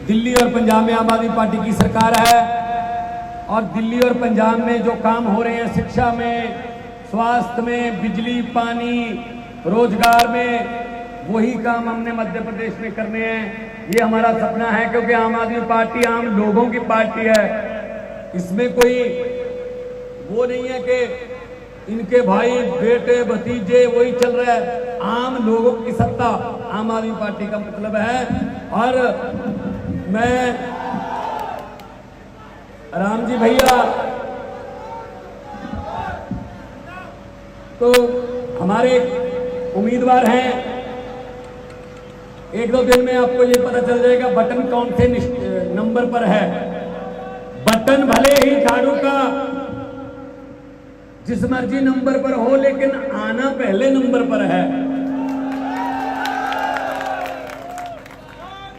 दिल्ली और पंजाब में आम आदमी पार्टी की सरकार है और दिल्ली और पंजाब में जो काम हो रहे हैं शिक्षा में, स्वास्थ्य में, बिजली, पानी, रोजगार में, वही काम हमने मध्य प्रदेश में करने हैं। ये हमारा सपना है क्योंकि आम आदमी पार्टी आम लोगों की पार्टी है। इसमें कोई वो नहीं है कि इनके भाई बेटे भतीजे वही चल रहा है। आम लोगों की सत्ता आम आदमी पार्टी का मतलब है। और मैं राम जी भैया तो हमारे उम्मीदवार हैं, एक दो दिन में आपको ये पता चल जाएगा बटन कौन से नंबर पर है। बटन भले ही झाड़ू का जिस मर्जी नंबर पर हो, लेकिन आना पहले नंबर पर है।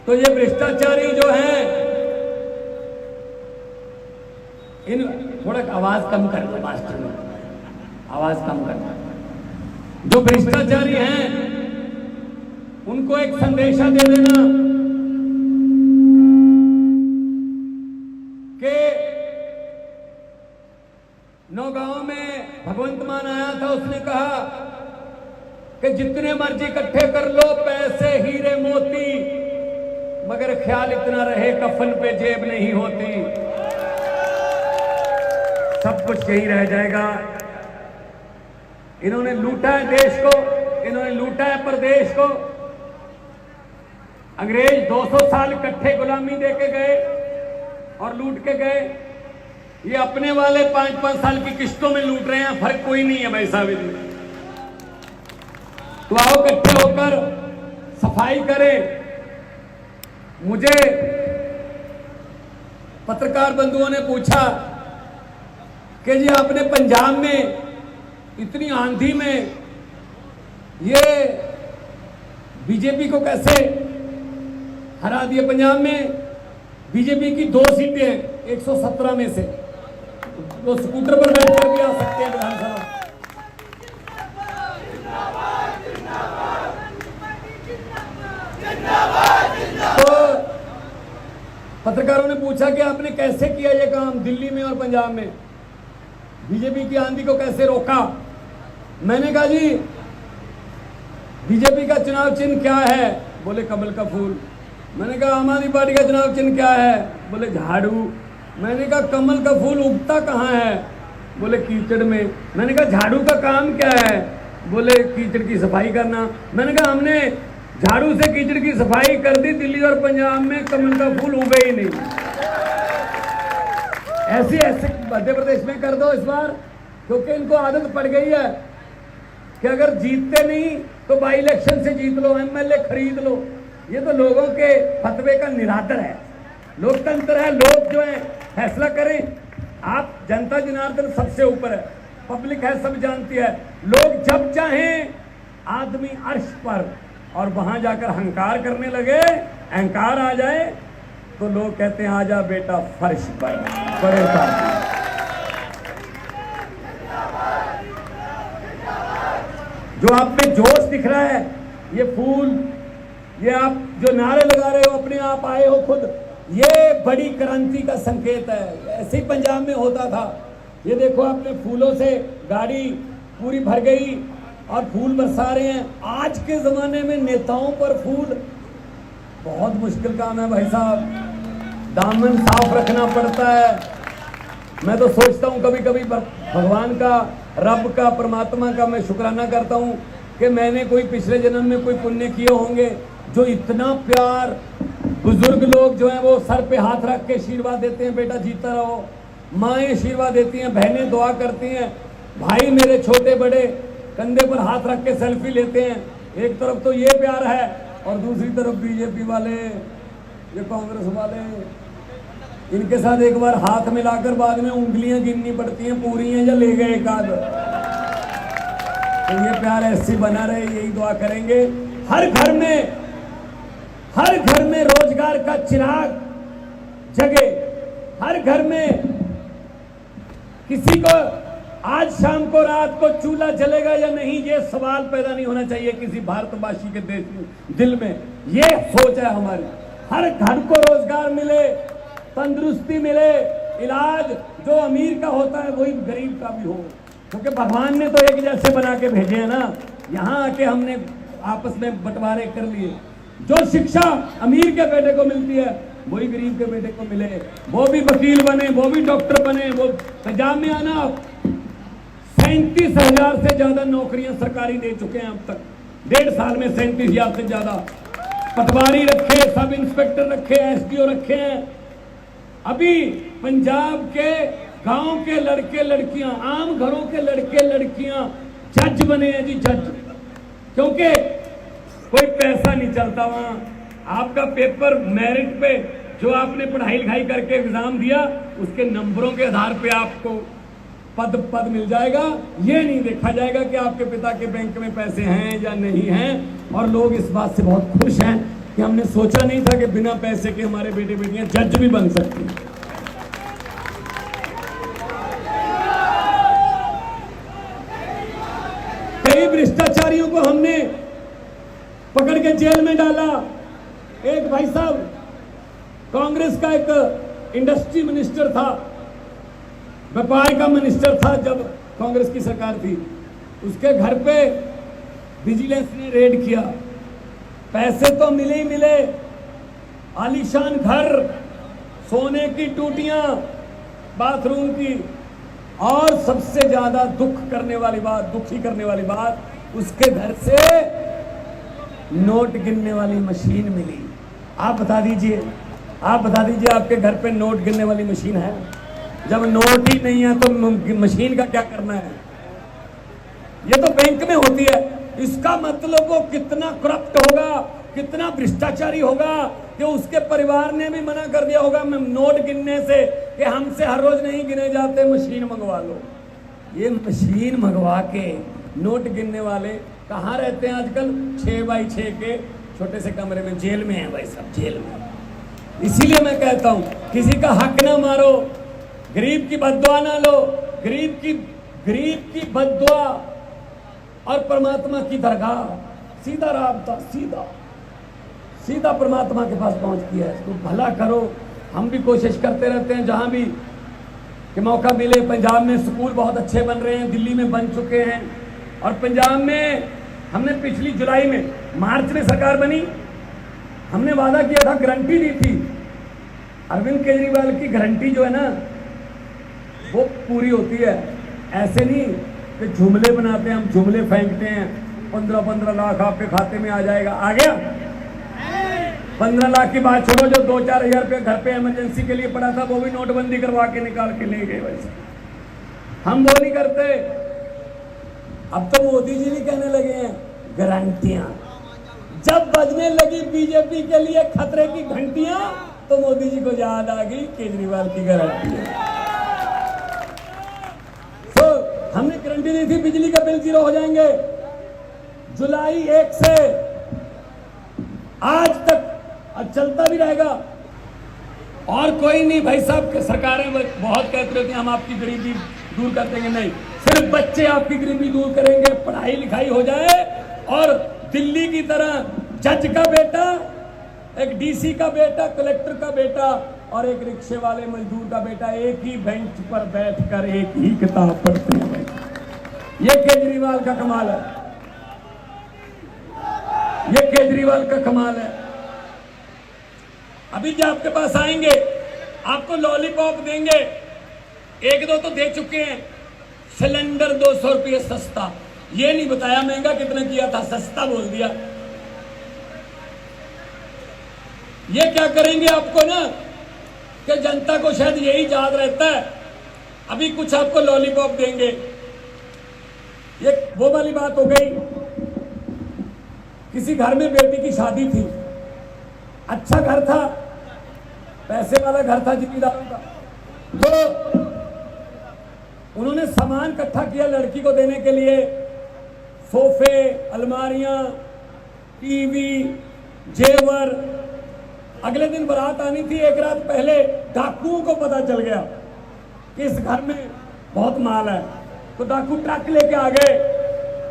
तो ये भ्रष्टाचारी जो हैं, इन थोड़ा आवाज कम करना, मास्टर में आवाज कम करना। जो भ्रष्टाचारी हैं उनको एक संदेशा दे देना कि नौगांव में भगवंत मान आया था, उसने कहा कि जितने मर्जी इकट्ठे कर लो पैसे हीरे मोती, मगर ख्याल इतना रहे कफन पे जेब नहीं होती। सब कुछ यही रह जाएगा। इन्होंने लूटा है देश को, इन्होंने लूटा है प्रदेश को। अंग्रेज 200 साल इकट्ठे गुलामी देके गए और लूट के गए। ये अपने वाले 5-5 साल की किश्तों में लूट रहे हैं, फर्क कोई नहीं है भाई साहब। तो आओ इकट्ठे होकर सफाई करें। मुझे पत्रकार बंधुओं ने पूछा कि जी आपने पंजाब में इतनी आंधी में ये बीजेपी को कैसे हरा दिया। पंजाब में बीजेपी की 2 सीटें 117 में से, तो स्कूटर पर बैठकर भी आ सकते हैं विधानसभा। तो पत्रकारों ने पूछा कि आपने कैसे किया ये काम दिल्ली में और पंजाब में, बीजेपी की आंधी को कैसे रोका। मैंने कहा जी बीजेपी का चुनाव चिन्ह क्या है, बोले कमल का फूल। मैंने कहा आम आदमी पार्टी का चुनाव चिन्ह क्या है, बोले झाड़ू। मैंने कहा कमल का फूल उगता कहाँ है, बोले कीचड़ में। मैंने कहा झाड़ू का काम क्या है, बोले कीचड़ की सफाई करना। मैंने कहा हमने झाड़ू से कीचड़ की सफाई कर दी, दिल्ली और पंजाब में कमल का फूल उगे ही नहीं। ऐसे मध्य प्रदेश में कर दो इस बार, क्योंकि इनको आदत पड़ गई है कि अगर जीतते नहीं तो बाई इलेक्शन से जीत लो, एमएलए खरीद लो। ये तो लोगों के फतवे का निरादर है। लोकतंत्र है, लोग जो है फैसला करें। आप जनता जनार्दन सबसे ऊपर है, पब्लिक है, सब जानती है। लोग जब चाहें आदमी अर्श पर, और वहां जाकर हंकार करने लगे, अहंकार आ जाए तो लोग कहते हैं आजा बेटा फर्श पर, बड़े जो आप में जोश दिख रहा है, ये फूल, ये आप जो नारे लगा रहे हो, अपने आप आए हो खुद, ये बड़ी क्रांति का संकेत है। ऐसे ही पंजाब में होता था। ये देखो आपने फूलों से गाड़ी पूरी भर गई और फूल बरसा रहे हैं। आज के जमाने में नेताओं पर फूल बहुत मुश्किल काम है भाई साहब, दामन साफ रखना पड़ता है। मैं तो सोचता हूँ कभी कभी भगवान का, रब का, परमात्मा का मैं शुक्राना करता हूँ कि मैंने कोई पिछले जन्म में कोई पुण्य किए होंगे, जो इतना प्यार। बुजुर्ग लोग जो हैं वो सर पे हाथ रख के आशीर्वाद देते हैं, बेटा जीता रहो। माएँ आशीर्वाद देती हैं, बहनें दुआ करती हैं, भाई मेरे छोटे बड़े कंधे पर हाथ रख के सेल्फी लेते हैं। एक तरफ तो ये प्यार है और दूसरी तरफ बीजेपी वाले, ये कांग्रेस वाले, इनके साथ एक बार हाथ मिलाकर बाद में उंगलियां गिननी पड़ती हैं, पूरी हैं या ले गए एक आध। तो ये प्यार ऐसे बना रहे, यही दुआ करेंगे। हर घर में रोजगार का चिराग जगे। हर घर में किसी को आज शाम को रात को चूल्हा जलेगा या नहीं, ये सवाल पैदा नहीं होना चाहिए किसी भारतवासी के दिल में। ये सोच है हमारी। हर घर को रोजगार मिले, तंदुरुस्ती मिले, इलाज जो अमीर का होता है वही गरीब का भी हो, क्योंकि भगवान ने तो एक जैसे बना के भेजे हैं ना। यहाँ आके हमने आपस में बंटवारे कर लिए। जो शिक्षा अमीर के बेटे को मिलती है वही गरीब के बेटे को मिले, वो भी वकील बने, वो भी डॉक्टर बने। वो पंजाब में आना 37,000 से ज्यादा नौकरियां सरकारी दे चुके हैं अब तक, 1.5 साल में 37,000 से ज्यादा। पटवारी रखे, सब इंस्पेक्टर रखे, एसडीओ रखे हैं। अभी पंजाब के गांव के लड़के लड़कियां, आम घरों के लड़के लड़कियां जज बने हैं जी, जज। क्योंकि कोई पैसा नहीं चलता वहां। आपका पेपर मेरिट पे, जो आपने पढ़ाई लिखाई करके एग्जाम दिया, उसके नंबरों के आधार पे आपको पद मिल जाएगा। ये नहीं देखा जाएगा कि आपके पिता के बैंक में पैसे हैं या नहीं हैं। और लोग इस बात से बहुत खुश हैं कि हमने सोचा नहीं था कि बिना पैसे के हमारे बेटे बेटियां जज भी बन सकती हैं। कई भ्रष्टाचारियों को हमने पकड़ के जेल में डाला। एक भाई साहब कांग्रेस का एक इंडस्ट्री मिनिस्टर था, व्यापार का मिनिस्टर था जब कांग्रेस की सरकार थी, उसके घर पे विजिलेंस ने रेड किया। पैसे तो मिले ही मिले, आलीशान घर, सोने की टूटियां बाथरूम की, और सबसे ज्यादा दुखी करने वाली बात, उसके घर से नोट गिनने वाली मशीन मिली। आप बता दीजिए आपके घर पे नोट गिनने वाली मशीन है? जब नोट ही नहीं है तो मशीन का क्या करना है? ये तो बैंक में होती है। इसका मतलब वो कितना करप्ट होगा, कितना भ्रष्टाचारी होगा कि उसके परिवार ने भी मना कर दिया होगा नोट गिनने से, कि हमसे हर रोज नहीं गिने जाते, मशीन मंगवा लो। ये मशीन मंगवा के नोट गिनने वाले कहाँ रहते हैं आजकल? 6x6 के छोटे से कमरे में, जेल में है भाई साहब, जेल में। इसीलिए मैं कहता हूं, किसी का हक ना मारो, गरीब की बद्दुआ ना लो। गरीब की बद्दुआ और परमात्मा की दरगाह सीधा रास्ता, सीधा परमात्मा के पास पहुंच किया है। तो भला करो। हम भी कोशिश करते रहते हैं जहां भी कि मौका मिले। पंजाब में स्कूल बहुत अच्छे बन रहे हैं, दिल्ली में बन चुके हैं, और पंजाब में हमने पिछली जुलाई में, मार्च में सरकार बनी, हमने वादा किया था, गारंटी दी थी। अरविंद केजरीवाल की गारंटी जो है ना वो पूरी होती है। ऐसे नहीं कि जुमले बनाते हैं, हम जुमले फेंकते हैं, 15-15 लाख आपके खाते में आ जाएगा। आ गया? 15 लाख की बात छोड़ो, जो 2-4 हज़ार रुपये घर पे इमरजेंसी के लिए पड़ा था वो भी नोटबंदी करवा के निकाल के ले गए। वैसे हम वो नहीं करते। अब तो मोदी जी भी कहने लगे हैं गारंटियां। जब बजने लगी बीजेपी के लिए खतरे की घंटियां, तो मोदी जी को याद आ गई केजरीवाल की गारंटी। तो हमने गारंटी दी थी बिजली का बिल 0 हो जाएंगे। जुलाई 1 से आज तक चलता भी रहेगा। और कोई नहीं भाई साहब, सरकारें बहुत कहते रहती हैं हम आपकी गरीबी दूर कर देंगे। नहीं, सिर्फ बच्चे आपकी गरीबी दूर करेंगे। पढ़ाई लिखाई हो जाए, और दिल्ली की तरह जज का बेटा, एक डीसी का बेटा, कलेक्टर का बेटा और एक रिक्शे वाले मजदूर का बेटा एक ही बेंच पर बैठकर एक ही किताब पढ़ते हैं। ये केजरीवाल का कमाल है, ये केजरीवाल का कमाल है। अभी जो आपके पास आएंगे आपको लॉलीपॉप देंगे, 1-2 तो दे चुके हैं। सिलेंडर 200 रुपये सस्ता, ये नहीं बताया महंगा कितना किया था, सस्ता बोल दिया। ये क्या करेंगे आपको ना, कि जनता को शायद यही याद रहता है, अभी कुछ आपको लॉलीपॉप देंगे। ये वो वाली बात हो गई। किसी घर में बेटी की शादी थी, अच्छा घर था, पैसे वाला घर था जिम्मेदारों का, तो उन्होंने सामान इकट्ठा किया लड़की को देने के लिए, सोफे, अलमारियां, टीवी, जेवर। अगले दिन बारात आनी थी, एक रात पहले डाकुओं को पता चल गया कि इस घर में बहुत माल है, तो डाकू ट्रक लेके आ गए।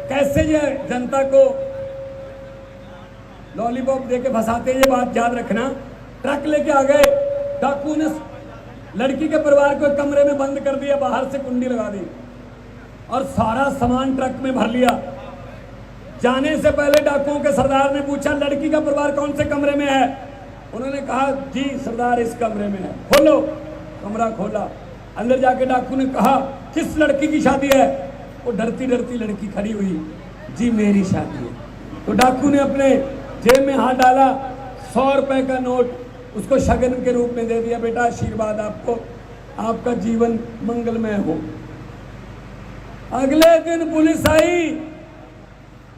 कैसे ये जनता को लॉलीपॉप देके फंसाते, ये बात याद रखना। ट्रक लेके आ गए, डाकू ने लड़की के परिवार को एक कमरे में बंद कर दिया, बाहर से कुंडी लगा दी और सारा सामान ट्रक में भर लिया। जाने से पहले डाकुओं के सरदार ने पूछा, लड़की का परिवार कौन से कमरे में है? उन्होंने कहा, जी सरदार इस कमरे में है। खोलो। कमरा खोला, अंदर जाके डाकू ने कहा, किस लड़की की शादी है? वो डरती डरती लड़की खड़ी हुई, जी मेरी शादी है। तो डाकू ने अपने जेब में हाथ डाला, 100 रुपए का नोट उसको शगन के रूप में दे दिया, बेटा आशीर्वाद आपको, आपका जीवन मंगलमय हो। अगले दिन पुलिस आई,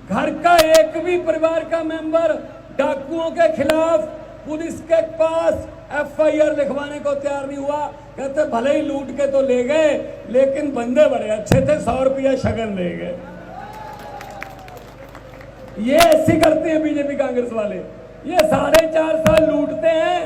घर का एक भी परिवार का मेंबर डाकुओं के खिलाफ पुलिस के पास FIR लिखवाने को तैयार नहीं हुआ। कहते भले ही लूट के तो ले गए, लेकिन बंदे बड़े अच्छे थे, 100 रुपया शगन ले गए। ये ऐसे करते हैं बीजेपी कांग्रेस वाले। ये 4.5 साल लूटते हैं,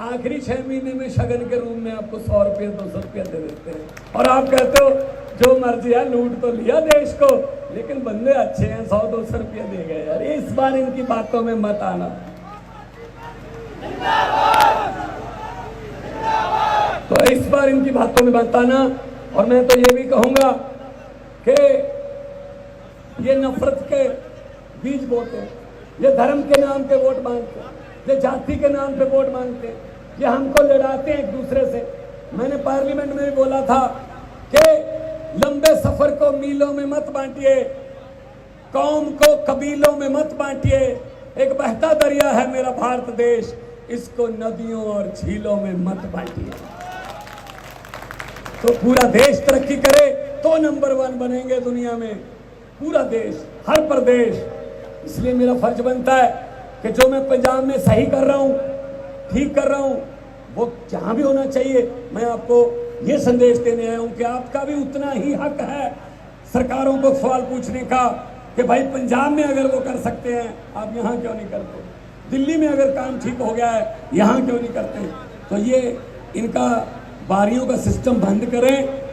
आखिरी 6 महीने में शगन के रूप में आपको 100 रुपया 200 रुपया दे देते हैं। और आप कहते हो जो मर्जी है, लूट तो लिया देश को, लेकिन बंदे अच्छे हैं, 100-200 रुपया दे गए। यार इस बार इनकी बातों में मत आना। तो इस बार इनकी बातों में मत आना। और मैं तो ये भी कहूंगा कि ये नफरत के बीज बोते हैं, ये धर्म के नाम पे वोट मांगते हैं, ये जाति के नाम पे वोट मांगते हैं, ये हमको लड़ाते हैं एक दूसरे से। मैंने पार्लियामेंट में भी बोला था कि लंबे सफर को मीलों में मत बांटिए, कौम को कबीलों में मत बांटिए। एक बहता दरिया है मेरा भारत देश, इसको नदियों और झीलों में मत बांटिए। तो पूरा देश तरक्की करे तो नंबर 1 बनेंगे दुनिया में, पूरा देश, हर प्रदेश। इसलिए मेरा फर्ज बनता है कि जो मैं पंजाब में सही कर रहा हूं, ठीक कर रहा हूं, वो जहां भी होना चाहिए। मैं आपको ये संदेश देने आया हूं कि आपका भी उतना ही हक है सरकारों को सवाल पूछने का कि भाई पंजाब में अगर वो कर सकते हैं, आप यहां क्यों नहीं करते? दिल्ली में अगर काम ठीक हो गया है, यहां क्यों नहीं करते? तो ये इनका बारियों का सिस्टम बंद करें